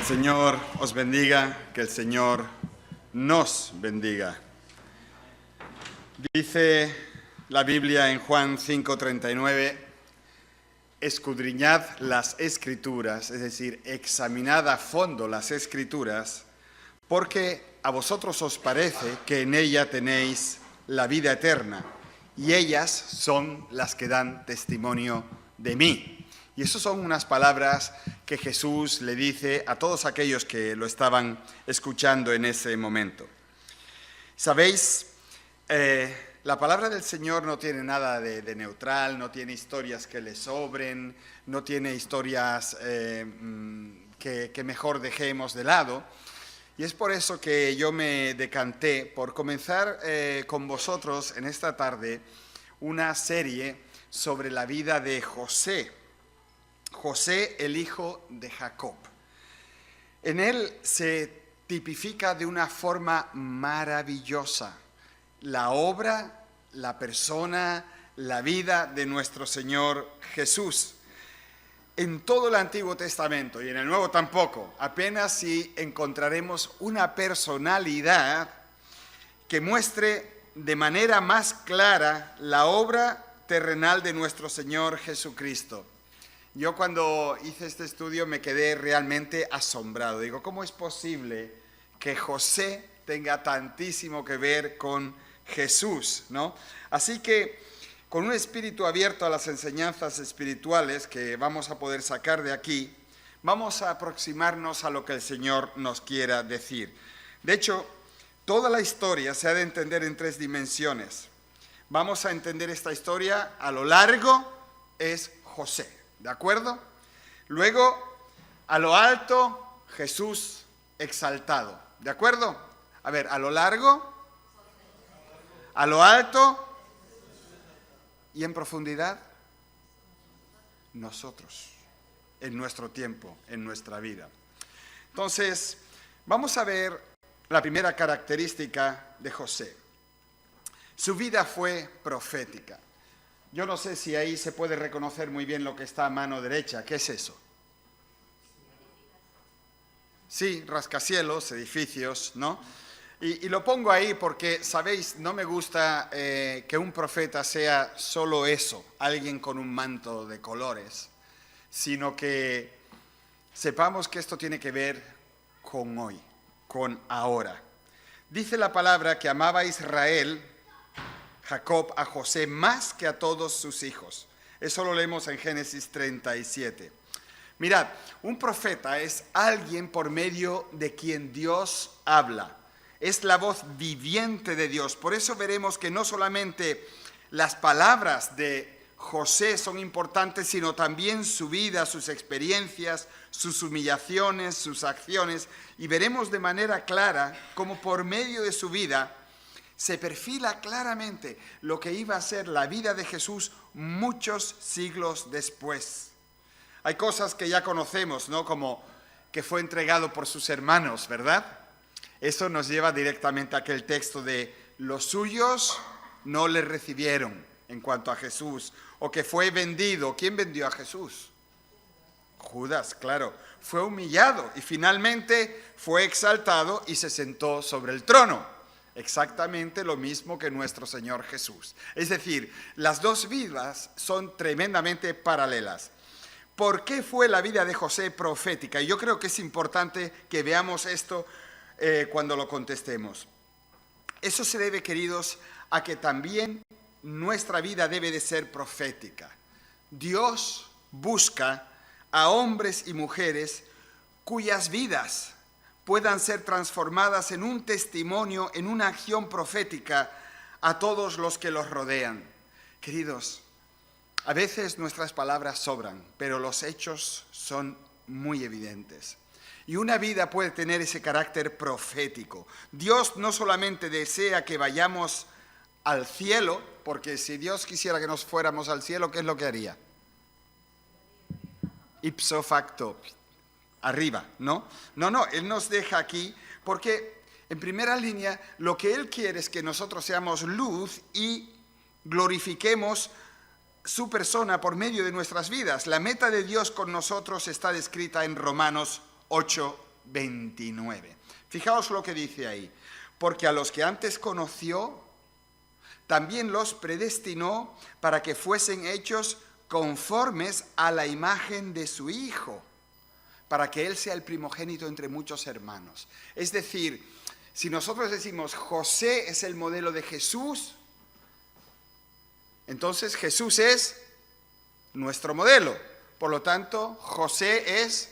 el Señor os bendiga, que el Señor nos bendiga. Dice la Biblia en Juan 5:39, escudriñad las Escrituras, es decir, examinad a fondo las Escrituras, porque a vosotros os parece que en ella tenéis la vida eterna, y ellas son las que dan testimonio de mí. Y esas son unas palabras que Jesús le dice a todos aquellos que lo estaban escuchando en ese momento. ¿Sabéis? La palabra del Señor no tiene nada de neutral, no tiene historias que le sobren, no tiene historias que mejor dejemos de lado. Y es por eso que yo me decanté por comenzar con vosotros en esta tarde una serie sobre la vida de José, el hijo de Jacob. En él se tipifica de una forma maravillosa la obra, la persona, la vida de nuestro Señor Jesús. En todo el Antiguo Testamento y en el Nuevo tampoco, apenas si encontraremos una personalidad que muestre de manera más clara la obra terrenal de nuestro Señor Jesucristo. Yo cuando hice este estudio me quedé realmente asombrado. Digo, ¿cómo es posible que José tenga tantísimo que ver con Jesús, ¿no? Así que con un espíritu abierto a las enseñanzas espirituales que vamos a poder sacar de aquí, vamos a aproximarnos a lo que el Señor nos quiera decir. De hecho, toda la historia se ha de entender en tres dimensiones. Vamos a entender esta historia a lo largo, es José. ¿De acuerdo? Luego, a lo alto, Jesús exaltado. ¿De acuerdo? A ver, a lo largo, a lo alto y en profundidad, nosotros, en nuestro tiempo, en nuestra vida. Entonces, vamos a ver la primera característica de José. Su vida fue profética. Yo no sé si ahí se puede reconocer muy bien lo que está a mano derecha. ¿Qué es eso? Sí, rascacielos, edificios, ¿no? Y lo pongo ahí porque, sabéis, no me gusta que un profeta sea solo eso, alguien con un manto de colores, sino que sepamos que esto tiene que ver con hoy, con ahora. Dice la palabra que amaba a Israel, Jacob, a José más que a todos sus hijos. Eso lo leemos en Génesis 37. Mirad, un profeta es alguien por medio de quien Dios habla. Es la voz viviente de Dios. Por eso veremos que no solamente las palabras de José son importantes, sino también su vida, sus experiencias, sus humillaciones, sus acciones. Y veremos de manera clara cómo por medio de su vida se perfila claramente lo que iba a ser la vida de Jesús muchos siglos después. Hay cosas que ya conocemos, ¿no? Como que fue entregado por sus hermanos, ¿verdad? Eso nos lleva directamente a aquel texto de los suyos no le recibieron en cuanto a Jesús, o que fue vendido. ¿Quién vendió a Jesús? Judas, claro. Fue humillado y finalmente fue exaltado y se sentó sobre el trono. Exactamente lo mismo que nuestro Señor Jesús. Es decir, las dos vidas son tremendamente paralelas. ¿Por qué fue la vida de José profética? Y yo creo que es importante que veamos esto cuando lo contestemos. Eso se debe, queridos, a que también nuestra vida debe de ser profética. Dios busca a hombres y mujeres cuyas vidas puedan ser transformadas en un testimonio, en una acción profética a todos los que los rodean. Queridos, a veces nuestras palabras sobran, pero los hechos son muy evidentes. Y una vida puede tener ese carácter profético. Dios no solamente desea que vayamos al cielo, porque si Dios quisiera que nos fuéramos al cielo, ¿qué es lo que haría? Ipso facto. Arriba, ¿no? No, Él nos deja aquí porque en primera línea lo que Él quiere es que nosotros seamos luz y glorifiquemos su persona por medio de nuestras vidas. La meta de Dios con nosotros está descrita en Romanos 8, 29. Fijaos lo que dice ahí. Porque a los que antes conoció, también los predestinó para que fuesen hechos conformes a la imagen de su Hijo, para que Él sea el primogénito entre muchos hermanos. Es decir, si nosotros decimos José es el modelo de Jesús, entonces Jesús es nuestro modelo. Por lo tanto, José es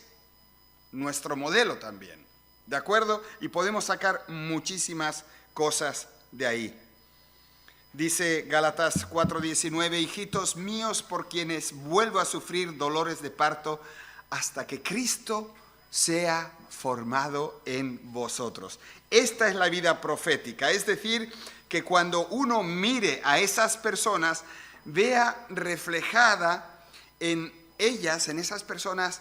nuestro modelo también. ¿De acuerdo? Y podemos sacar muchísimas cosas de ahí. Dice Gálatas 4:19, hijitos míos, por quienes vuelvo a sufrir dolores de parto hasta que Cristo sea formado en vosotros. Esta es la vida profética, es decir, que cuando uno mire a esas personas, vea reflejada en ellas, en esas personas,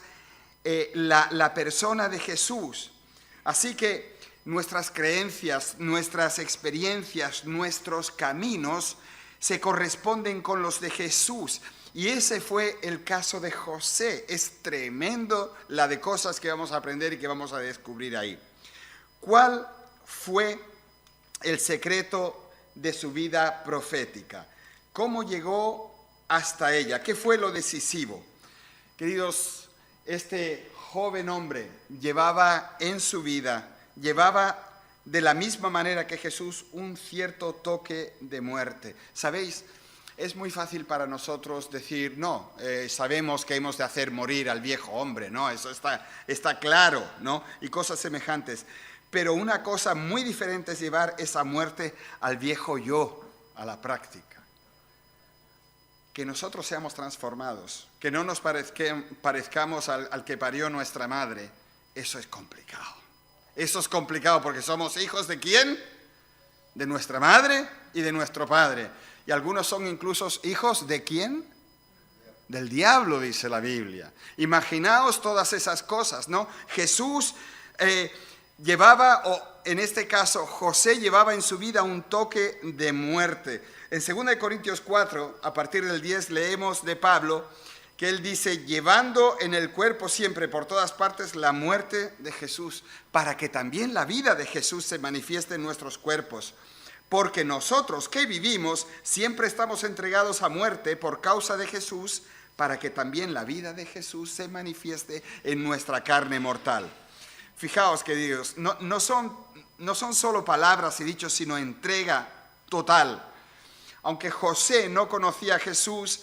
la persona de Jesús. Así que nuestras creencias, nuestras experiencias, nuestros caminos se corresponden con los de Jesús. Y ese fue el caso de José. Es tremendo la de cosas que vamos a aprender y que vamos a descubrir ahí. ¿Cuál fue el secreto de su vida profética? ¿Cómo llegó hasta ella? ¿Qué fue lo decisivo? Queridos, este joven hombre llevaba en su vida, llevaba de la misma manera que Jesús un cierto toque de muerte. ¿Sabéis? Es muy fácil para nosotros decir, no, sabemos que hemos de hacer morir al viejo hombre, ¿no? Eso está claro, ¿no? Y cosas semejantes. Pero una cosa muy diferente es llevar esa muerte al viejo yo, a la práctica. Que nosotros seamos transformados, que no nos parezcamos al que parió nuestra madre, eso es complicado. Eso es complicado porque somos hijos ¿de quién? De nuestra madre y de nuestro padre. Y algunos son incluso hijos ¿de quién? Del diablo, dice la Biblia. Imaginaos todas esas cosas, ¿no? Jesús llevaba, o en este caso José llevaba en su vida un toque de muerte. En 2 Corintios 4, a partir del 10, leemos de Pablo que él dice, llevando en el cuerpo siempre por todas partes la muerte de Jesús, para que también la vida de Jesús se manifieste en nuestros cuerpos. Porque nosotros que vivimos siempre estamos entregados a muerte por causa de Jesús, para que también la vida de Jesús se manifieste en nuestra carne mortal. Fijaos, queridos, no son solo palabras y dichos, sino entrega total. Aunque José no conocía a Jesús,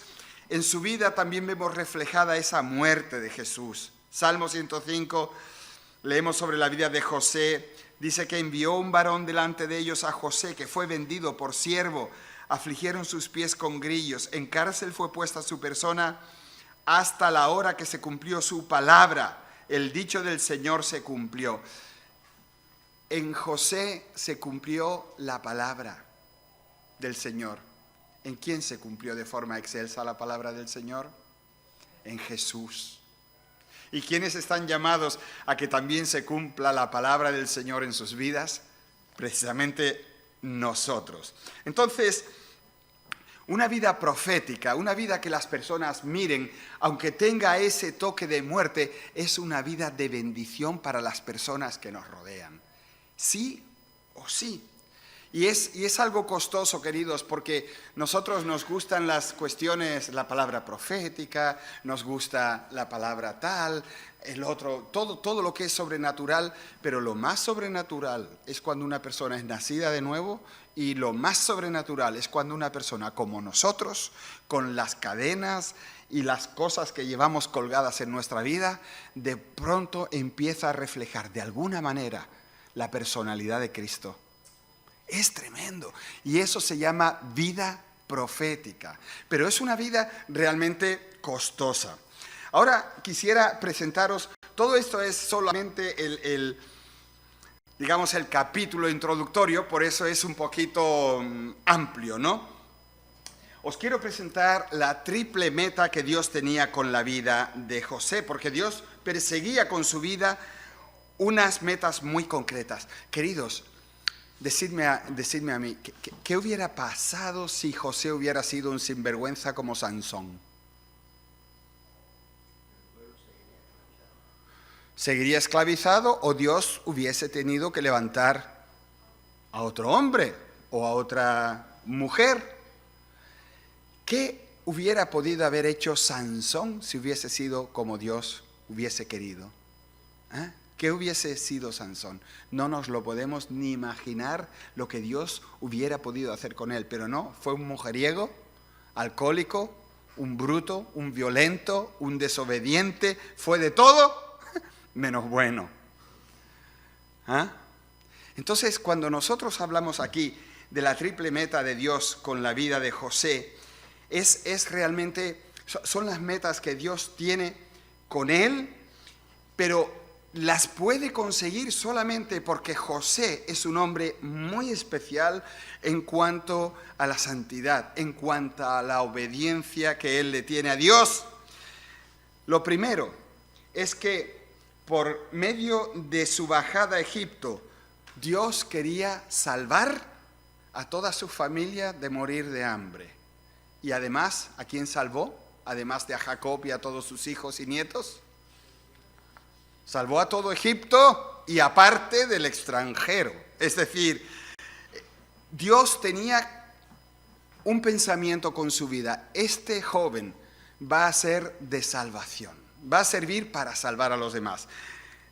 en su vida también vemos reflejada esa muerte de Jesús. Salmo 105, leemos sobre la vida de José. Dice que envió un varón delante de ellos a José, que fue vendido por siervo. Afligieron sus pies con grillos. En cárcel fue puesta su persona hasta la hora que se cumplió su palabra. El dicho del Señor se cumplió. En José se cumplió la palabra del Señor. ¿En quién se cumplió de forma excelsa la palabra del Señor? En Jesús. ¿Y quiénes están llamados a que también se cumpla la palabra del Señor en sus vidas? Precisamente nosotros. Entonces, una vida profética, una vida que las personas miren, aunque tenga ese toque de muerte, es una vida de bendición para las personas que nos rodean. Sí o sí. Y es algo costoso, queridos, porque nosotros nos gustan las cuestiones, la palabra profética, nos gusta la palabra tal, el otro, todo lo que es sobrenatural, pero lo más sobrenatural es cuando una persona es nacida de nuevo, y lo más sobrenatural es cuando una persona como nosotros, con las cadenas y las cosas que llevamos colgadas en nuestra vida, de pronto empieza a reflejar de alguna manera la personalidad de Cristo. Es tremendo. Y eso se llama vida profética. Pero es una vida realmente costosa. Ahora quisiera presentaros, todo esto es solamente el capítulo introductorio, por eso es un poquito amplio, ¿no? Os quiero presentar la triple meta que Dios tenía con la vida de José, porque Dios perseguía con su vida unas metas muy concretas. Queridos, decidme a mí, ¿qué hubiera pasado si José hubiera sido un sinvergüenza como Sansón? seguiría esclavizado o Dios hubiese tenido que levantar a otro hombre o a otra mujer. ¿Qué hubiera podido haber hecho Sansón si hubiese sido como Dios hubiese querido? ¿Qué hubiese sido Sansón? No nos lo podemos ni imaginar lo que Dios hubiera podido hacer con él, pero no, fue un mujeriego, alcohólico, un bruto, un violento, un desobediente, fue de todo menos bueno. Entonces, cuando nosotros hablamos aquí de la triple meta de Dios con la vida de José, es realmente, son las metas que Dios tiene con él, pero las puede conseguir solamente porque José es un hombre muy especial en cuanto a la santidad, en cuanto a la obediencia que él le tiene a Dios. Lo primero es que por medio de su bajada a Egipto, Dios quería salvar a toda su familia de morir de hambre. Y además, ¿a quién salvó? Además de a Jacob y a todos sus hijos y nietos. Salvó a todo Egipto y aparte del extranjero. Es decir, Dios tenía un pensamiento con su vida. Este joven va a ser de salvación. Va a servir para salvar a los demás.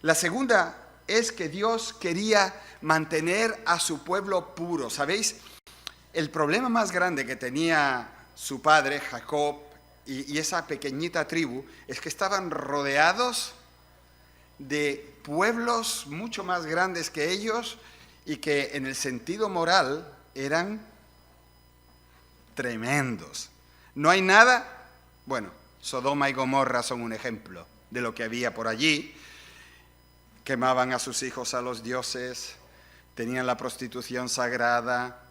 La segunda es que Dios quería mantener a su pueblo puro. ¿Sabéis? El problema más grande que tenía su padre, Jacob, y esa pequeñita tribu, es que estaban rodeados de pueblos mucho más grandes que ellos y que en el sentido moral eran tremendos. No hay nada, bueno, Sodoma y Gomorra son un ejemplo de lo que había por allí. Quemaban a sus hijos a los dioses, tenían la prostitución sagrada,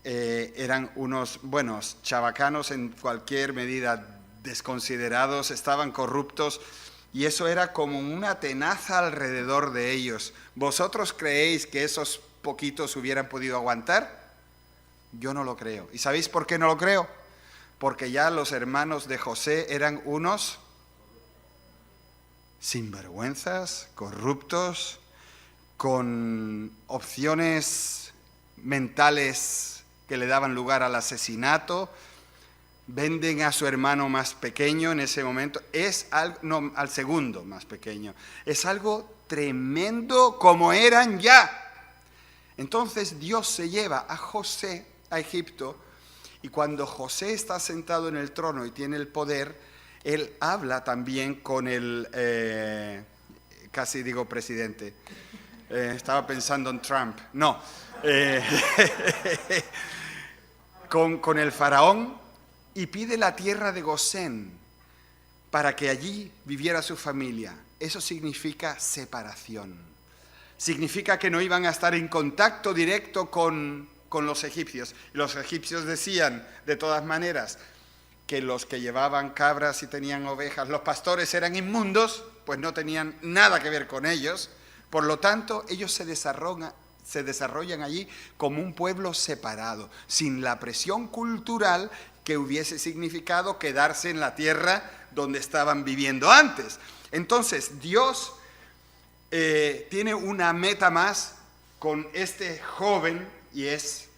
eran unos buenos chabacanos en cualquier medida, desconsiderados, estaban corruptos. Y eso era como una tenaza alrededor de ellos. ¿Vosotros creéis que esos poquitos hubieran podido aguantar? Yo no lo creo. ¿Y sabéis por qué no lo creo? Porque ya los hermanos de José eran unos sinvergüenzas, corruptos, con opciones mentales que le daban lugar al asesinato. Venden a su hermano más pequeño en ese momento, al segundo más pequeño. Es algo tremendo como eran ya. Entonces Dios se lleva a José a Egipto y cuando José está sentado en el trono y tiene el poder, él habla también con el, casi digo presidente, estaba pensando en Trump, no, con el faraón. Y pide la tierra de Gosén para que allí viviera su familia. Eso significa separación. Significa que no iban a estar en contacto directo con los egipcios. Los egipcios decían, de todas maneras, que los que llevaban cabras y tenían ovejas, los pastores eran inmundos, pues no tenían nada que ver con ellos. Por lo tanto, ellos se desarrollan allí como un pueblo separado, sin la presión cultural que hubiese significado quedarse en la tierra donde estaban viviendo antes. Entonces, Dios tiene una meta más con este joven y es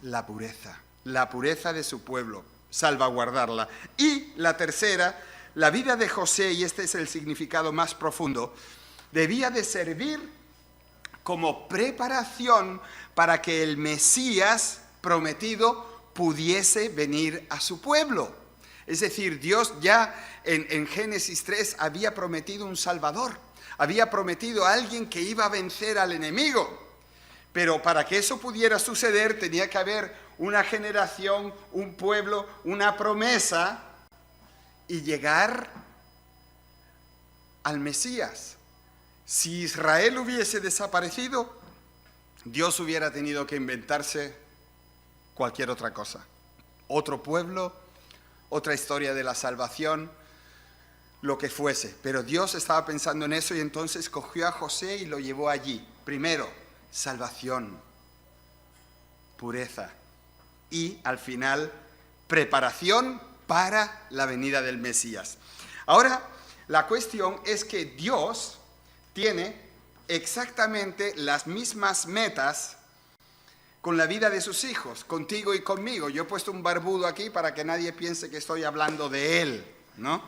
la pureza de su pueblo, salvaguardarla. Y la tercera, la vida de José, y este es el significado más profundo, debía de servir como preparación para que el Mesías prometido pudiese venir a su pueblo. Es decir, Dios ya en Génesis 3 había prometido un Salvador, había prometido a alguien que iba a vencer al enemigo. Pero para que eso pudiera suceder tenía que haber una generación, un pueblo, una promesa y llegar al Mesías. Si Israel hubiese desaparecido, Dios hubiera tenido que inventarse cualquier otra cosa. Otro pueblo, otra historia de la salvación, lo que fuese. Pero Dios estaba pensando en eso y entonces cogió a José y lo llevó allí. Primero, salvación, pureza y al final, preparación para la venida del Mesías. Ahora, la cuestión es que Dios tiene exactamente las mismas metas con la vida de sus hijos, contigo y conmigo. Yo he puesto un barbudo aquí para que nadie piense que estoy hablando de él, ¿no?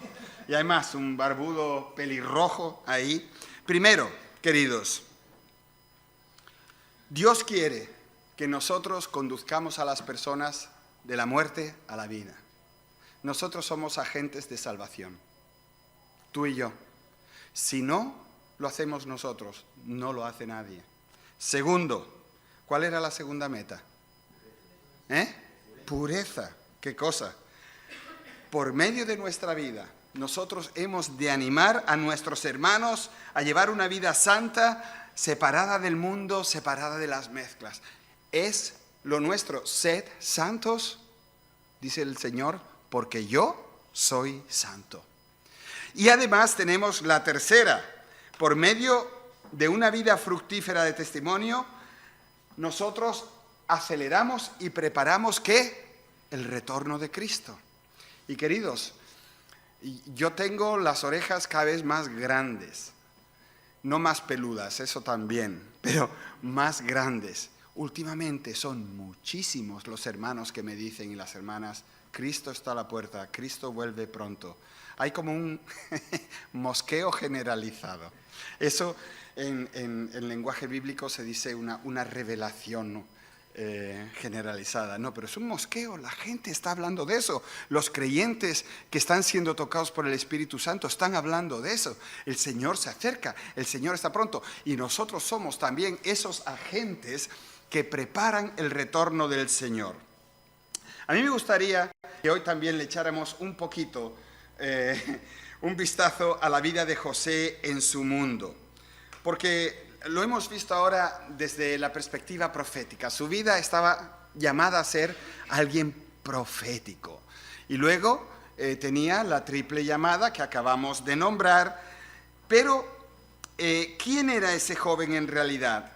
Y además, un barbudo pelirrojo ahí. Primero, queridos, Dios quiere que nosotros conduzcamos a las personas de la muerte a la vida. Nosotros somos agentes de salvación, tú y yo. Si no lo hacemos nosotros, no lo hace nadie. Segundo, ¿cuál era la segunda meta? Pureza. ¿Qué cosa? Por medio de nuestra vida, nosotros hemos de animar a nuestros hermanos a llevar una vida santa, separada del mundo, separada de las mezclas. Es lo nuestro. Sed santos, dice el Señor, porque yo soy santo. Y además tenemos la tercera. Por medio de una vida fructífera de testimonio, nosotros aceleramos y preparamos ¿qué? El retorno de Cristo. Y queridos, yo tengo las orejas cada vez más grandes, no más peludas, eso también, pero más grandes. Últimamente son muchísimos los hermanos que me dicen y las hermanas, Cristo está a la puerta, Cristo vuelve pronto. Hay como un mosqueo generalizado. Eso en lenguaje bíblico se dice una revelación, ¿no? Generalizada. No, pero es un mosqueo, la gente está hablando de eso. Los creyentes que están siendo tocados por el Espíritu Santo están hablando de eso. El Señor se acerca, el Señor está pronto. Y nosotros somos también esos agentes que preparan el retorno del Señor. A mí me gustaría que hoy también le echáramos un poquito, un vistazo a la vida de José en su mundo. Porque lo hemos visto ahora desde la perspectiva profética. Su vida estaba llamada a ser alguien profético. Y luego tenía la triple llamada que acabamos de nombrar. Pero, ¿quién era ese joven en realidad?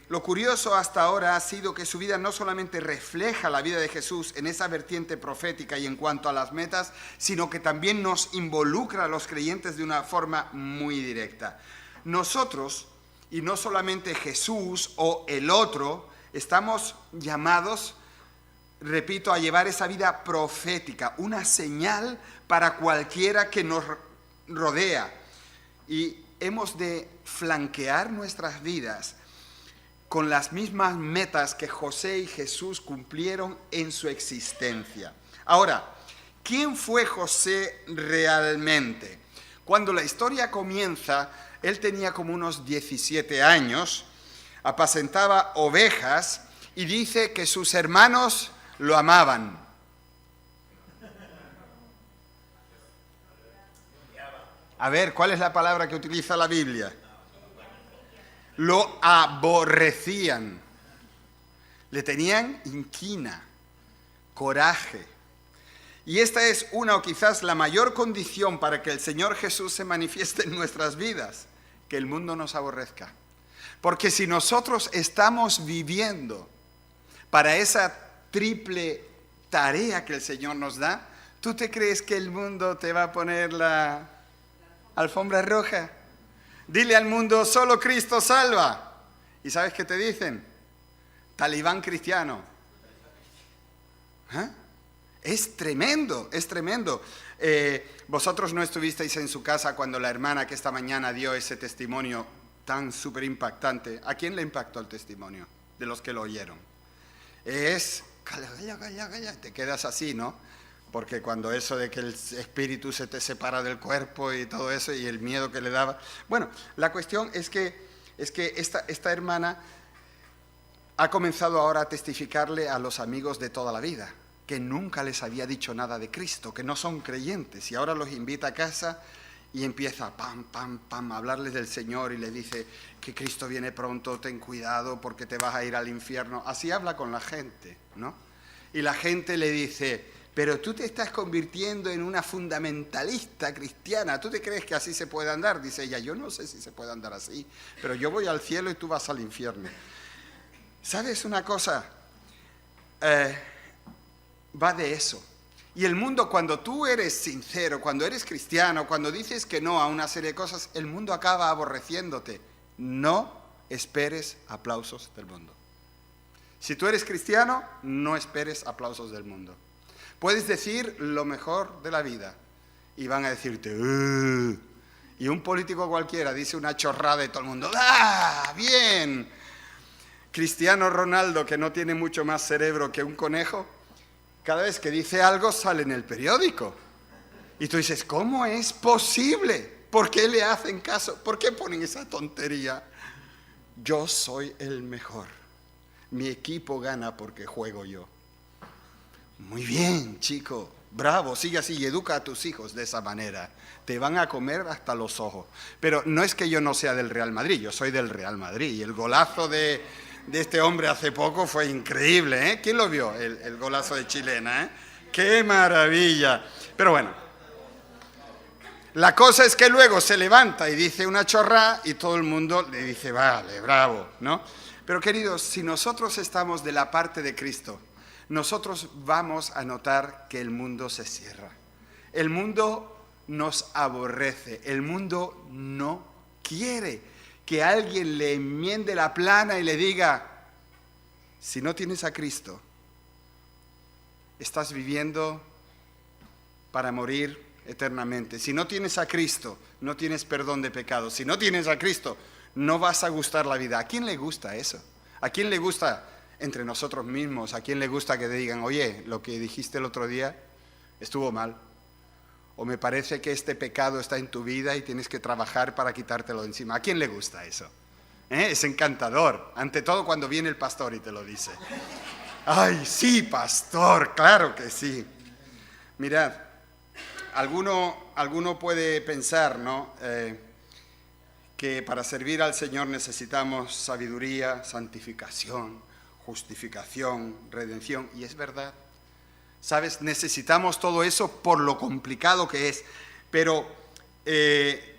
Lo curioso hasta ahora ha sido que su vida no solamente refleja la vida de Jesús en esa vertiente profética y en cuanto a las metas, sino que también nos involucra a los creyentes de una forma muy directa. Nosotros, y no solamente Jesús o el otro, estamos llamados, repito, a llevar esa vida profética, una señal para cualquiera que nos rodea. Y hemos de flanquear nuestras vidas con las mismas metas que José y Jesús cumplieron en su existencia. Ahora, ¿quién fue José realmente? Cuando la historia comienza, él tenía como unos 17 años, apacentaba ovejas y dice que sus hermanos lo amaban. A ver, ¿cuál es la palabra que utiliza la Biblia? Lo aborrecían. Le tenían inquina, coraje. Y esta es una o quizás la mayor condición para que el Señor Jesús se manifieste en nuestras vidas, que el mundo nos aborrezca. Porque si nosotros estamos viviendo para esa triple tarea que el Señor nos da, ¿tú te crees que el mundo te va a poner la alfombra roja? Dile al mundo, solo Cristo salva. ¿Y sabes qué te dicen? Talibán cristiano. ¿Ah? Es tremendo, es tremendo. Vosotros no estuvisteis en su casa cuando la hermana que esta mañana dio ese testimonio tan súper impactante. ¿A quién le impactó el testimonio? De los que lo oyeron. Calla, te quedas así, ¿no? Porque cuando eso de que el espíritu se te separa del cuerpo y todo eso y el miedo que le daba. Bueno, la cuestión es que esta hermana ha comenzado ahora a testificarle a los amigos de toda la vida, que nunca les había dicho nada de Cristo, que no son creyentes, y ahora los invita a casa y empieza pam, a hablarles del Señor y les dice que Cristo viene pronto, ten cuidado porque te vas a ir al infierno. Así habla con la gente, ¿no? Y la gente le dice, pero tú te estás convirtiendo en una fundamentalista cristiana, ¿tú te crees que así se puede andar? Dice ella, yo no sé si se puede andar así, pero yo voy al cielo y tú vas al infierno. ¿Sabes una cosa? Va de eso. Y el mundo, cuando tú eres sincero, cuando eres cristiano, cuando dices que no a una serie de cosas, el mundo acaba aborreciéndote. No esperes aplausos del mundo. Si tú eres cristiano, no esperes aplausos del mundo. Puedes decir lo mejor de la vida y van a decirte, y un político cualquiera dice una chorrada y todo el mundo, ¡ah, bien! Cristiano Ronaldo, que no tiene mucho más cerebro que un conejo, cada vez que dice algo sale en el periódico. Y tú dices, ¿cómo es posible? ¿Por qué le hacen caso? ¿Por qué ponen esa tontería? Yo soy el mejor. Mi equipo gana porque juego yo. Muy bien, chico. Bravo, sigue así y educa a tus hijos de esa manera. Te van a comer hasta los ojos. Pero no es que yo no sea del Real Madrid, yo soy del Real Madrid. Y el golazo de este hombre hace poco fue increíble, ¿eh? ¿Quién lo vio? El golazo de Chilena, ¿eh? ¡Qué maravilla! Pero bueno, la cosa es que luego se levanta y dice una chorrada y todo el mundo le dice, vale, bravo, ¿no? Pero queridos, si nosotros estamos de la parte de Cristo, nosotros vamos a notar que el mundo se cierra. El mundo nos aborrece, el mundo no quiere que alguien le enmiende la plana y le diga, si no tienes a Cristo, estás viviendo para morir eternamente. Si no tienes a Cristo, no tienes perdón de pecados. Si no tienes a Cristo, no vas a gustar la vida. ¿A quién le gusta eso? ¿A quién le gusta entre nosotros mismos? ¿A quién le gusta que te digan, oye, lo que dijiste el otro día estuvo mal? O me parece que este pecado está en tu vida y tienes que trabajar para quitártelo de encima. ¿A quién le gusta eso? Es encantador. Ante todo cuando viene el pastor y te lo dice. ¡Ay, sí, pastor! ¡Claro que sí! Mirad, alguno puede pensar, ¿no? Que para servir al Señor necesitamos sabiduría, santificación, justificación, redención. Y es verdad. ¿Sabes? Necesitamos todo eso por lo complicado que es. Pero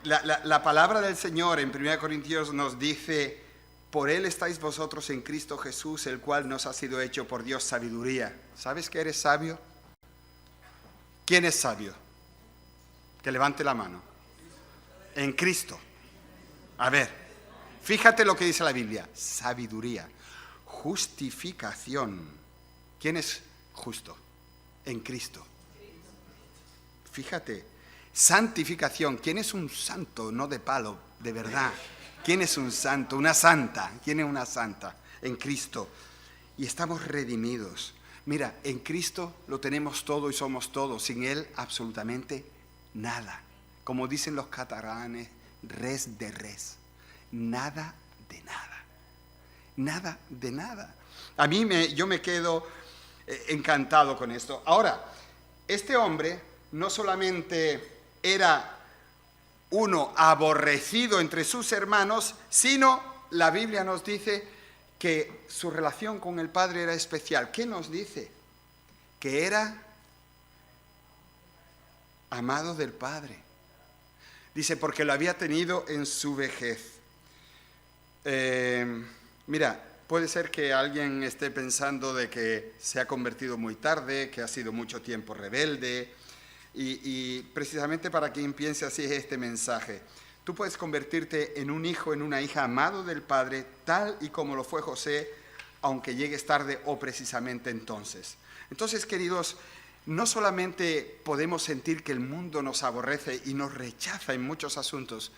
la palabra del Señor en 1 Corintios nos dice, por Él estáis vosotros en Cristo Jesús, el cual nos ha sido hecho por Dios sabiduría. ¿Sabes que eres sabio? ¿Quién es sabio? Que levante la mano. En Cristo. A ver, fíjate lo que dice la Biblia. Sabiduría. Justificación. ¿Quién es justo? En Cristo. Fíjate, santificación. ¿Quién es un santo? No de palo, de verdad. ¿Quién es un santo? Una santa. ¿Quién es una santa? En Cristo. Y estamos redimidos. Mira, en Cristo lo tenemos todo y somos todo. Sin Él, absolutamente nada. Como dicen los catalanes, res de res. Nada de nada. Nada de nada. Yo me quedo encantado con esto. Ahora, este hombre no solamente era uno aborrecido entre sus hermanos, sino la Biblia nos dice que su relación con el Padre era especial. ¿Qué nos dice? Que era amado del Padre. Dice, porque lo había tenido en su vejez. Mira, puede ser que alguien esté pensando de que se ha convertido muy tarde, que ha sido mucho tiempo rebelde, y precisamente para quien piense así es este mensaje. Tú puedes convertirte en un hijo, en una hija amado del Padre, tal y como lo fue José, aunque llegues tarde o precisamente entonces. Entonces, queridos, no solamente podemos sentir que el mundo nos aborrece y nos rechaza en muchos asuntos,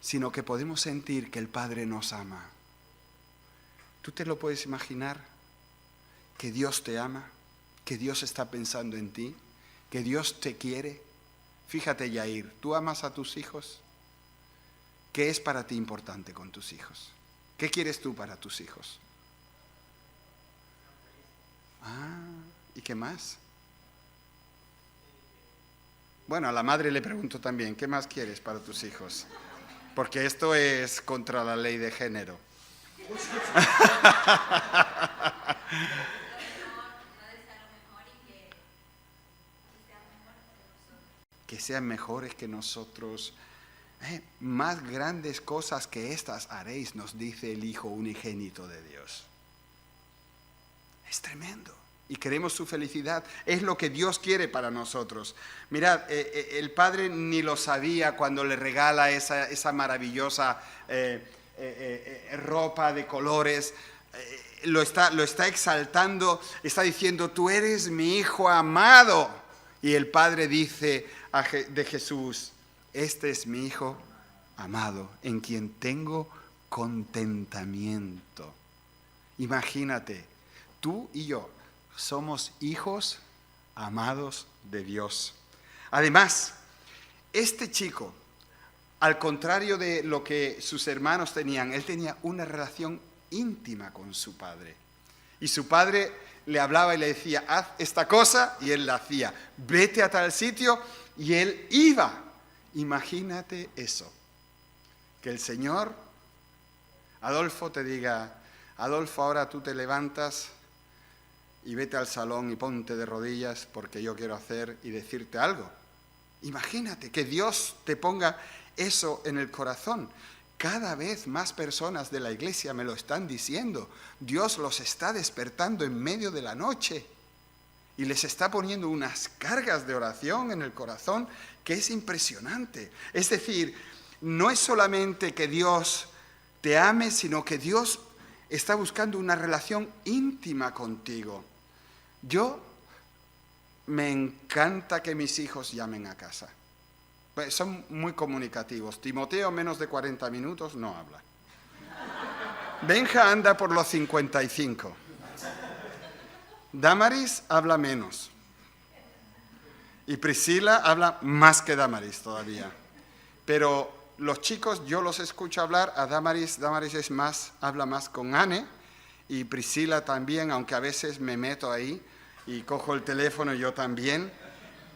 sino que podemos sentir que el Padre nos ama. ¿Tú te lo puedes imaginar? Que Dios te ama, que Dios está pensando en ti, que Dios te quiere. Fíjate, Yair, ¿tú amas a tus hijos? ¿Qué es para ti importante con tus hijos? ¿Qué quieres tú para tus hijos? ¿Y qué más? Bueno, a la madre le pregunto también, ¿qué más quieres para tus hijos? Porque esto es contra la ley de género. Que sean mejores que nosotros. Más grandes cosas que estas haréis, nos dice el Hijo unigénito de Dios. Es tremendo. y queremos su felicidad. Es lo que Dios quiere para nosotros. Mirad, el padre ni lo sabía cuando le regala esa maravillosa ropa de colores. Lo está exaltando, está diciendo, tú eres mi hijo amado. Y el padre dice de Jesús, este es mi hijo amado, en quien tengo contentamiento. Imagínate, tú y yo somos hijos amados de Dios. Además, este chico, al contrario de lo que sus hermanos tenían, él tenía una relación íntima con su padre. Y su padre le hablaba y le decía, haz esta cosa, y él la hacía. Vete a tal sitio, y él iba. Imagínate eso. Que el Señor, Adolfo, te diga, Adolfo, ahora tú te levantas y vete al salón y ponte de rodillas porque yo quiero hacer y decirte algo. Imagínate que Dios te ponga eso en el corazón. Cada vez más personas de la iglesia me lo están diciendo. Dios los está despertando en medio de la noche y les está poniendo unas cargas de oración en el corazón que es impresionante. Es decir, no es solamente que Dios te ame, sino que Dios está buscando una relación íntima contigo. Yo me encanta que mis hijos llamen a casa. Son muy comunicativos. Timoteo, menos de 40 minutos, no habla. Benja anda por los 55. Damaris habla menos. Y Priscila habla más que Damaris todavía. Pero los chicos, yo los escucho hablar. A Damaris habla más con Anne. Y Priscila también, aunque a veces me meto ahí y cojo el teléfono yo también.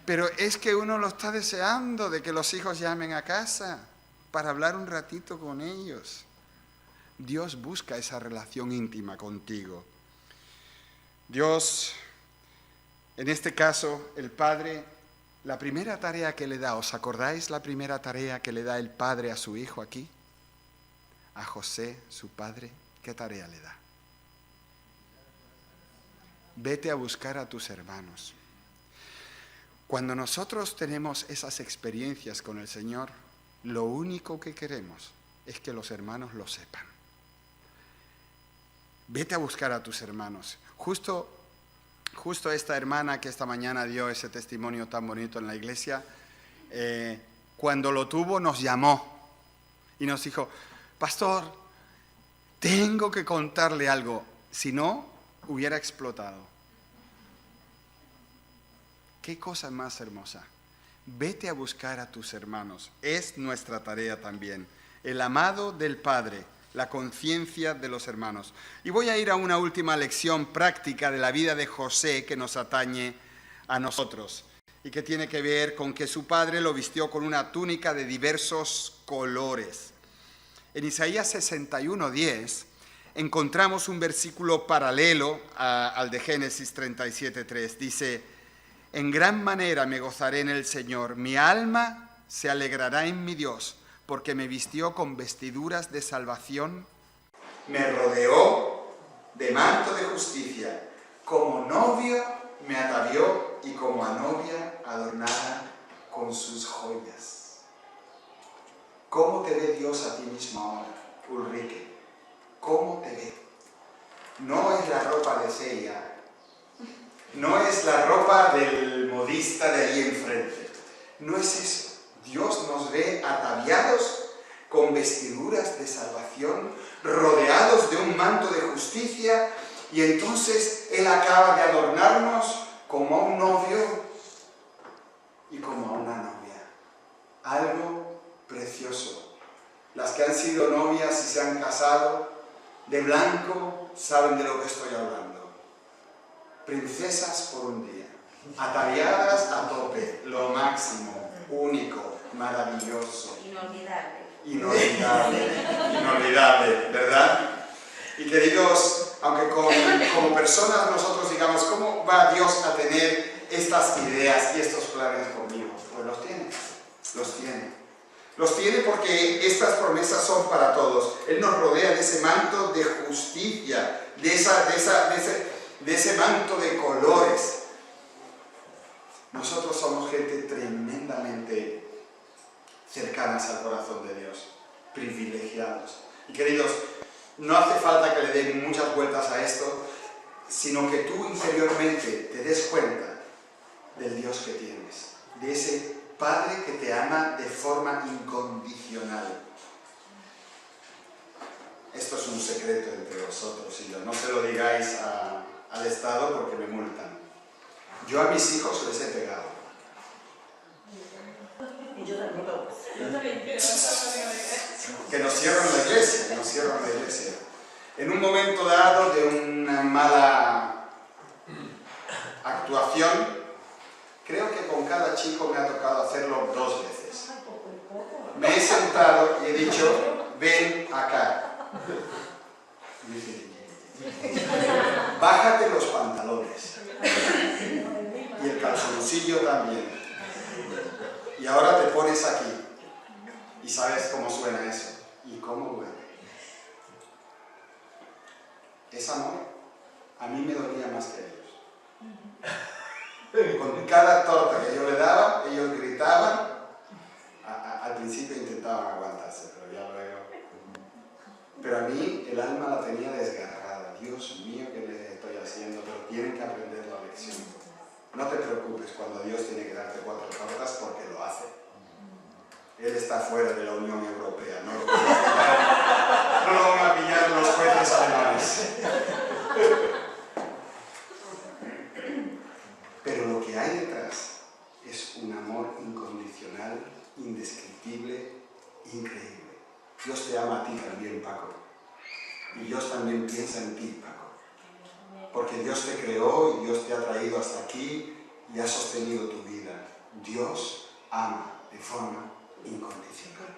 Pero es que uno lo está deseando de que los hijos llamen a casa para hablar un ratito con ellos. Dios busca esa relación íntima contigo. Dios, en este caso, el Padre, la primera tarea que le da, ¿os acordáis la primera tarea que le da el Padre a su hijo aquí? A José, su padre, ¿qué tarea le da? Vete a buscar a tus hermanos. Cuando nosotros tenemos esas experiencias con el Señor, lo único que queremos es que los hermanos lo sepan. Vete a buscar a tus hermanos. Justo esta hermana que esta mañana dio ese testimonio tan bonito en la iglesia, cuando lo tuvo nos llamó y nos dijo, pastor, tengo que contarle algo, si no, hubiera explotado. ¿Qué cosa más hermosa? Vete a buscar a tus hermanos. Es nuestra tarea también. El amado del Padre, la conciencia de los hermanos. Y voy a ir a una última lección práctica de la vida de José que nos atañe a nosotros y que tiene que ver con que su padre lo vistió con una túnica de diversos colores. En Isaías 61:10 encontramos un versículo paralelo al de Génesis 37:3. Dice, en gran manera me gozaré en el Señor, mi alma se alegrará en mi Dios, porque me vistió con vestiduras de salvación, me rodeó de manto de justicia, como novio me atavió y como a novia adornada con sus joyas. ¿Cómo te ve Dios a ti mismo ahora, Ulrike? ¿Cómo te ve? No es la ropa de Seia, no es la ropa del modista de ahí enfrente, no es eso. Dios nos ve ataviados con vestiduras de salvación, rodeados de un manto de justicia, y entonces Él acaba de adornarnos como a un novio y como a una novia. Algo precioso. Las que han sido novias y se han casado de blanco saben de lo que estoy hablando. Princesas por un día, ataviadas a tope, lo máximo, único, maravilloso. Inolvidable, ¿verdad? Y queridos, aunque como personas nosotros digamos, ¿cómo va Dios a tener estas ideas y estos planes conmigo? Pues los tiene. Los tiene porque estas promesas son para todos. Él nos rodea de ese manto de justicia, de de ese manto de colores. Nosotros somos gente tremendamente cercanas al corazón de Dios, privilegiados. Y queridos, no hace falta que le den muchas vueltas a esto, sino que tú interiormente te des cuenta del Dios que tienes, de ese Padre que te ama de forma incondicional. Esto es un secreto entre vosotros y yo. No se lo digáis al Estado porque me multan. Yo a mis hijos les he pegado. Y yo también. Que nos cierran la iglesia, que nos cierran la iglesia. En un momento dado de una mala actuación, creo que con cada chico me ha tocado hacerlo 2 veces. Me he sentado y he dicho, ven acá. Y dice, bájate los pantalones. Y el calzoncillo también. Y ahora te pones aquí. Y sabes cómo suena eso. Y cómo huele. Es amor. A mí me dolía más que a ellos. Con cada torta que yo le daba, ellos gritaban. Al principio intentaban aguantarse, pero ya luego... Pero a mí el alma la tenía desgarrada. Dios mío, ¿qué les estoy haciendo? Pero tienen que aprender la lección. No te preocupes cuando Dios tiene que darte 4 tortas porque lo hace. Él está fuera de la Unión Europea, no lo van a pillar los jueces alemanes. Pero lo que hay detrás es un amor incondicional, indescriptible, increíble. Dios te ama a ti también, Paco. Y Dios también piensa en ti, Paco. Porque Dios te creó y Dios te ha traído hasta aquí y ha sostenido tu vida. Dios ama de forma incondicional.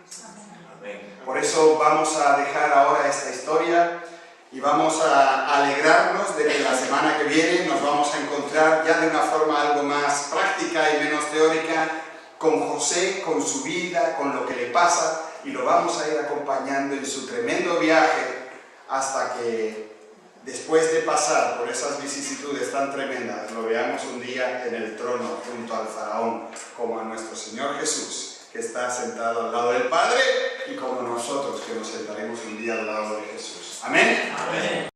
Por eso vamos a dejar ahora esta historia y vamos a alegrarnos de que la semana que viene nos vamos a encontrar ya de una forma algo más práctica y menos teórica con José, con su vida, con lo que le pasa, y lo vamos a ir acompañando en su tremendo viaje hasta que después de pasar por esas vicisitudes tan tremendas lo veamos un día en el trono junto al faraón, como a nuestro Señor Jesús, que está sentado al lado del Padre, y como nosotros que nos sentaremos un día al lado de Jesús. Amén. Amén.